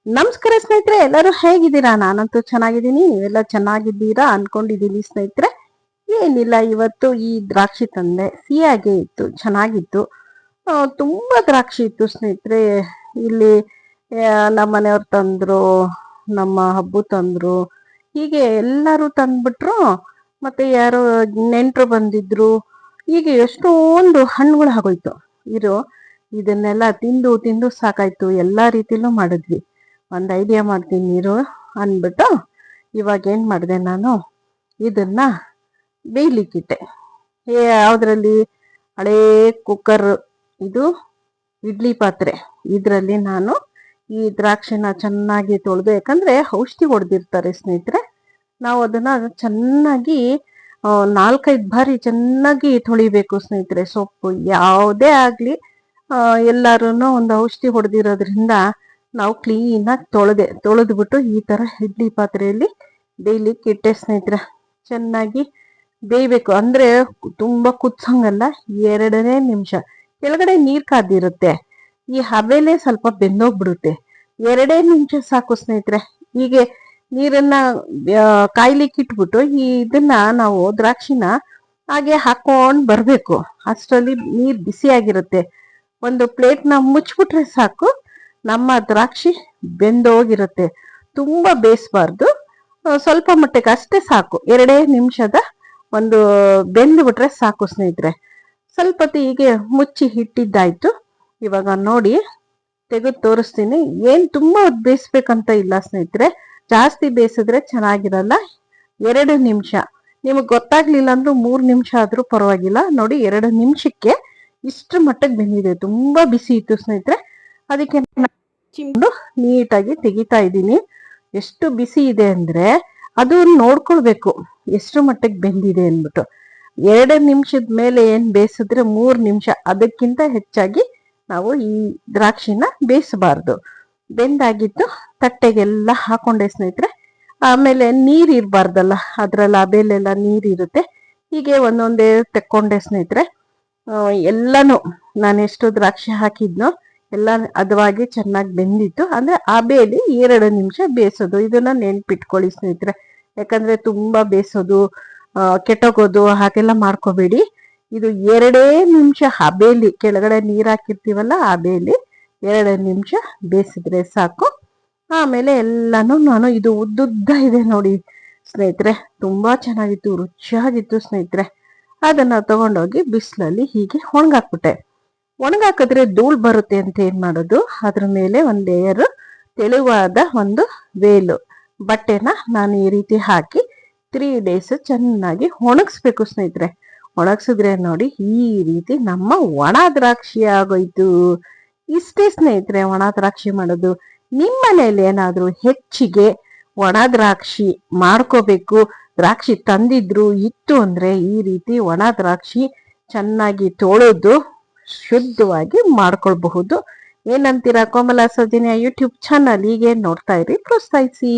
ನಮಸ್ಕಾರ ಸ್ನೇಹಿತರೆ, ಎಲ್ಲರೂ ಹೇಗಿದ್ದೀರಾ? ನಾನಂತೂ ಚೆನ್ನಾಗಿದ್ದೀನಿ. ನೀವೆಲ್ಲ ಚೆನ್ನಾಗಿದ್ದೀರಾ ಅನ್ಕೊಂಡಿದ್ದೀನಿ ಸ್ನೇಹಿತರೆ. ಏನಿಲ್ಲ, ಇವತ್ತು ಈ ದ್ರಾಕ್ಷಿ ತಂದೆ, ಸಿಹಿಯಾಗೆ ಇತ್ತು, ಚೆನ್ನಾಗಿತ್ತು. ತುಂಬಾ ದ್ರಾಕ್ಷಿ ಇತ್ತು ಸ್ನೇಹಿತರೆ. ಇಲ್ಲಿ ನಮ್ಮ ಮನೆಯವ್ರು ತಂದ್ರು, ನಮ್ಮ ಹಬ್ಬು ತಂದ್ರು, ಹೀಗೆ ಎಲ್ಲರೂ ತಂದ್ಬಿಟ್ರು. ಮತ್ತೆ ಯಾರೋ ನೆಂಟರು ಬಂದಿದ್ರು. ಹೀಗೆ ಎಷ್ಟೊಂದು ಹಣ್ಣುಗಳು ಆಗೋಯ್ತು. ಇದನ್ನೆಲ್ಲ ತಿಂದು ತಿಂದು ಸಾಕಾಯ್ತು. ಎಲ್ಲಾ ರೀತಿಲೂ ಮಾಡಿದ್ವಿ. ಒಂದು ಐಡಿಯಾ ಮಾಡ್ತೀನಿ ನೀರು ಅಂದ್ಬಿಟ್ಟು ಇವಾಗ ಏನು ಮಾಡಿದೆ, ನಾನು ಇದನ್ನ ಬೇಯ್ಲಿಕ್ಕಿಟ್ಟೆ. ಯಾವುದ್ರಲ್ಲಿ? ಹಳೇ ಕುಕ್ಕರ್, ಇದು ಇಡ್ಲಿ ಪಾತ್ರೆ. ಇದರಲ್ಲಿ ನಾನು ಈ ದ್ರಾಕ್ಷಿನ ಚೆನ್ನಾಗಿ ತೊಳೆದು, ಯಾಕಂದ್ರೆ ಔಷಧಿ ಹೊಡೆದಿರ್ತಾರೆ ಸ್ನೇಹಿತರೆ. ನಾವು ಅದನ್ನ ಚೆನ್ನಾಗಿ 4-5 ಬಾರಿ ಚೆನ್ನಾಗಿ ತೊಳಿಬೇಕು ಸ್ನೇಹಿತರೆ. ಸೊಪ್ಪು ಯಾವುದೇ ಆಗ್ಲಿ, ಎಲ್ಲಾರು ಒಂದು ಔಷಧಿ ಹೊಡೆದಿರೋದ್ರಿಂದ ನಾವು ಕ್ಲೀನಾಗಿ ತೊಳೆದ್ಬಿಟ್ಟು ಈ ತರ ಇಡ್ಲಿ ಪಾತ್ರೆಯಲ್ಲಿ ಬೇಯ್ಲಿಕ್ಕೆ ಇಟ್ಟೆ ಸ್ನೇಹಿತರೆ. ಚೆನ್ನಾಗಿ ಬೇಯ್ಬೇಕು ಅಂದ್ರೆ ತುಂಬಾ ಕುದ್ಸಂಗಲ್ಲ, 2 ನಿಮಿಷ. ಕೆಳಗಡೆ ನೀರ್ ಕಾದಿರುತ್ತೆ, ಈ ಹಬೆಲೆ ಸ್ವಲ್ಪ ಬೆಂದೋಗ್ಬಿಡುತ್ತೆ. 2 ನಿಮಿಷ ಸಾಕು ಸ್ನೇಹಿತರೆ. ಹೀಗೆ ನೀರನ್ನ ಕಾಯ್ಲಿಕ್ಕೆ ಇಟ್ಬಿಟ್ಟು ಇದನ್ನ ನಾವು ದ್ರಾಕ್ಷಿನ ಹಾಗೆ ಹಾಕೊಂಡ್ ಬರ್ಬೇಕು. ಅಷ್ಟರಲ್ಲಿ ನೀರ್ ಬಿಸಿಯಾಗಿರುತ್ತೆ. ಒಂದು ಪ್ಲೇಟ್ನ ಮುಚ್ಬಿಟ್ರೆ ಸಾಕು, ನಮ್ಮ ದ್ರಾಕ್ಷಿ ಬೆಂದೋಗಿರುತ್ತೆ. ತುಂಬಾ ಬೇಯಿಸಬಾರ್ದು, ಸ್ವಲ್ಪ ಮಟ್ಟಿಗೆ ಅಷ್ಟೇ ಸಾಕು. 2 ನಿಮಿಷದ ಒಂದು ಬೆಂದು ಬಿಟ್ರೆ ಸಾಕು ಸ್ನೇಹಿತರೆ. ಸ್ವಲ್ಪ ಹೊತ್ತು ಹೀಗೆ ಮುಚ್ಚಿ ಇಟ್ಟಿದ್ದಾಯ್ತು. ಇವಾಗ ನೋಡಿ ತೆಗೆದು ತೋರಿಸ್ತೀನಿ. ಏನ್ ತುಂಬಾ ಹೊತ್ತು ಬೇಯಿಸ್ಬೇಕಂತ ಇಲ್ಲ ಸ್ನೇಹಿತರೆ. ಜಾಸ್ತಿ ಬೇಯಿಸಿದ್ರೆ ಚೆನ್ನಾಗಿರಲ್ಲ. 2 ನಿಮಿಷ, ನಿಮಗೆ ಗೊತ್ತಾಗ್ಲಿಲ್ಲ ಅಂದ್ರೂ 3 ನಿಮಿಷ ಆದ್ರೂ ಪರವಾಗಿಲ್ಲ. ನೋಡಿ 2 ನಿಮಿಷಕ್ಕೆ ಇಷ್ಟು ಮಟ್ಟಿಗೆ ಬೆಂದಿದೆ. ತುಂಬಾ ಬಿಸಿ ಇತ್ತು ಸ್ನೇಹಿತರೆ, ಅದಕ್ಕೆ ಚಿಮ್ದು ನೀಟಾಗಿ ತೆಗಿತಾ ಇದ್ದೀನಿ. ಎಷ್ಟು ಬಿಸಿ ಇದೆ ಅಂದ್ರೆ ಅದು ನೋಡ್ಕೊಳ್ಬೇಕು ಎಷ್ಟು ಮಟ್ಟಿಗೆ ಬೆಂದಿದೆ ಅಂದ್ಬಿಟ್ಟು. 2 ನಿಮಿಷದ ಮೇಲೆ ಏನ್ ಬೇಯಿಸಿದ್ರೆ 3 ನಿಮಿಷ, ಅದಕ್ಕಿಂತ ಹೆಚ್ಚಾಗಿ ನಾವು ಈ ದ್ರಾಕ್ಷಿನ ಬೇಯಿಸಬಾರ್ದು. ಬೆಂದಾಗಿತ್ತು ತಟ್ಟೆಗೆಲ್ಲ ಹಾಕೊಂಡೆ ಸ್ನೇಹಿತರೆ. ಆಮೇಲೆ ನೀರ್ ಇರ್ಬಾರ್ದಲ್ಲ, ಅದ್ರಲ್ಲಿ ಅಬೇಲೆಲ್ಲ ನೀರಿರುತ್ತೆ. ಹೀಗೆ ಒಂದೊಂದೇ ತೆಕ್ಕೊಂಡೆ ಸ್ನೇಹಿತರೆ. ಎಲ್ಲಾನು ನಾನು ಎಷ್ಟು ದ್ರಾಕ್ಷಿ ಹಾಕಿದ್ನೋ ಎಲ್ಲ ಹದವಾಗಿ ಚೆನ್ನಾಗಿ ಬೆಂದಿತ್ತು. ಅಂದ್ರೆ ಆ ಬೇಲಿ 2 ನಿಮಿಷ ಬೇಯಿಸೋದು, ಇದನ್ನ ನೆನ್ಪಿಟ್ಕೊಳ್ಳಿ ಸ್ನೇಹಿತರೆ. ಯಾಕಂದ್ರೆ ತುಂಬಾ ಬೇಯಿಸೋದು, ಕೆಟ್ಟೋಗೋದು ಹಾಗೆಲ್ಲ ಮಾಡ್ಕೋಬೇಡಿ. ಇದು 2 ನಿಮಿಷ ಹಬೇಲಿ, ಕೆಳಗಡೆ ನೀರ್ ಹಾಕಿರ್ತೀವಲ್ಲ ಆ ಬೇಲಿ 2 ನಿಮಿಷ ಬೇಯಿಸಿದ್ರೆ ಸಾಕು. ಆಮೇಲೆ ಎಲ್ಲಾನು ನಾನು, ಇದು ಉದ್ದುದ್ದ ಇದೆ ನೋಡಿ ಸ್ನೇಹಿತರೆ, ತುಂಬಾ ಚೆನ್ನಾಗಿತ್ತು, ರುಚಿಯಾಗಿತ್ತು ಸ್ನೇಹಿತರೆ. ಅದನ್ನ ತಗೊಂಡೋಗಿ ಬಿಸಿಲಲ್ಲಿ ಹೀಗೆ ಒಣಗಾಕ್ಬಿಟ್ಟೆ. ಒಣಗಾಕಿದ್ರೆ ಧೂಳ್ ಬರುತ್ತೆ ಅಂತ ಏನ್ ಮಾಡೋದು, ಅದ್ರ ಮೇಲೆ ಒಂದ್ ಲೇಯರ್ ತೆಳುವಾದ ಒಂದು ವೇಲು ಬಟ್ಟೆನ ನಾನು ಈ ರೀತಿ ಹಾಕಿ 3 ಡೇಸ್ ಚೆನ್ನಾಗಿ ಒಣಗಿಸ್ಬೇಕು ಸ್ನೇಹಿತರೆ. ಒಣಗಿಸಿದ್ರೆ ನೋಡಿ ಈ ರೀತಿ ನಮ್ಮ ಒಣ ದ್ರಾಕ್ಷಿ ಆಗೋಯ್ತು. ಇಷ್ಟೇ ಸ್ನೇಹಿತರೆ ಒಣ ದ್ರಾಕ್ಷಿ ಮಾಡೋದು. ನಿಮ್ಮ ಮನೇಲಿ ಏನಾದ್ರೂ ಹೆಚ್ಚಿಗೆ ಒಣ ದ್ರಾಕ್ಷಿ ಮಾಡ್ಕೋಬೇಕು, ದ್ರಾಕ್ಷಿ ತಂದಿದ್ರು ಇತ್ತು ಅಂದ್ರೆ ಈ ರೀತಿ ಒಣ ದ್ರಾಕ್ಷಿ ಚೆನ್ನಾಗಿ ತೊಳೆದು ಶುದ್ಧವಾಗಿ ಮಾಡ್ಕೊಳ್ಬಹುದು. ಏನಂತೀರಾ? ಕೋಮಲ ಸೌಜನ್ಯ ಯೂಟ್ಯೂಬ್ ಚಾನಲ್ ಹೀಗೆ ನೋಡ್ತಾ ಇರಿ, ಪ್ರೋತ್ಸಾಹಿಸಿ.